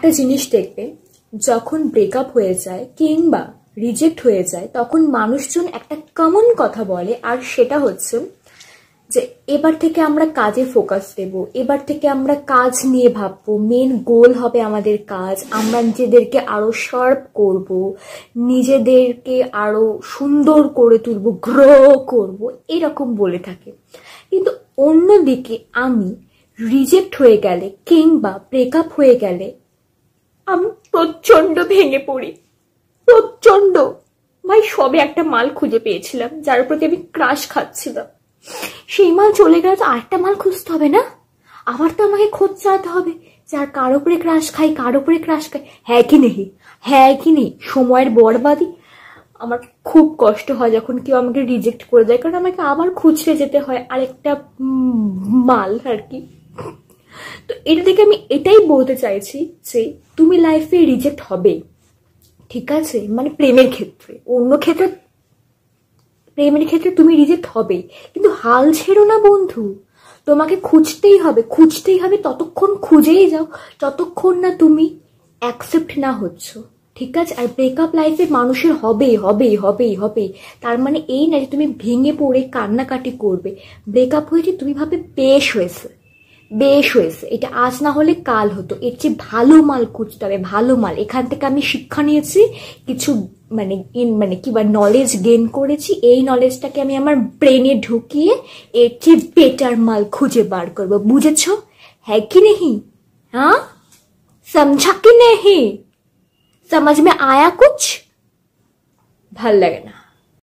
একটা জিনিস দেখবে, যখন ব্রেকআপ হয়ে যায় কিংবা রিজেক্ট হয়ে যায় তখন মানুষজন একটা কমন কথা বলে, আর সেটা হচ্ছে যে এবার থেকে আমরা কাজে ফোকাস দেব, এবার থেকে আমরা কাজ নিয়ে ভাববো, মেন গোল হবে আমাদের কাজ, আমরা নিজেদেরকে আরো শার্প করব, নিজেদেরকে আরো সুন্দর করে তুলবো, গ্রো করব, এরকম বলে থাকে। কিন্তু অন্যদিকে আমি রিজেক্ট হয়ে গেলে কিংবা ব্রেকআপ হয়ে গেলে আমি প্রচন্ড ভেঙে পড়ি, প্রচন্ড। ভাই সবে একটা মাল খুঁজে পেয়েছিলাম যার প্রতি আমি ক্রাশ খাচ্ছিলাম, সেই মাল চলে গেলে তো আরেকটা মাল খুঁজতে হবে না, আবার তো আমাকে খোঁজ চালাতে হবে যে আর কার উপরে ক্রাশ খাই, কার উপরে ক্রাশ খাই। হ্যাঁ কি নেই, হ্যাঁ কি নেই, সময়ের বরবাদি। আমার খুব কষ্ট হয় যখন কেউ আমাকে রিজেক্ট করে দেয়, কারণ আমাকে আবার খুঁজতে যেতে হয় আরেকটা মাল আর কি। তো এটা থেকে আমি এটাই বলতে চাইছি যে তুমি লাইফে রিজেক্ট হবে, ঠিক আছে, মানে প্রেমের ক্ষেত্রে, অন্য ক্ষেত্রে, প্রেমের ক্ষেত্রে তুমি রিজেক্ট হবে, কিন্তু হাল ছেড়ো না বন্ধু, তোমাকে খুঁজতেই হবে, খুঁজতেই হবে, ততক্ষণ খুঁজেই যাও যতক্ষণ না তুমি অ্যাকসেপ্ট না হচ্ছ, ঠিক আছে। আর ব্রেকআপ লাইফে মানুষের হবেই হবেই হবেই হবেই, তার মানে এই না যে তুমি ভেঙে পড়ে কান্নাকাটি করবে। ব্রেকআপ হয়েছে তুমি ভাবে বেশ হয়েছে, বেশ হয়েছে, এটা আজ না হলে কাল হতো, এর চেয়ে ভালো মাল খুঁজতে হবে, ভালো মাল। এখান থেকে আমি শিক্ষা নিয়েছি, কিছু মানে কি বা নলেজ গেইন করেছি, এই নলেজটাকে আমি আমার ব্রেনে ঢুকিয়ে এর চেয়ে বেটার মাল খুঁজে বার করবো, বুঝেছো? হ্যাঁ কি নেহি? हाँ समझा कि नहीं? समझ में आया कुछ? ভাল লাগে না।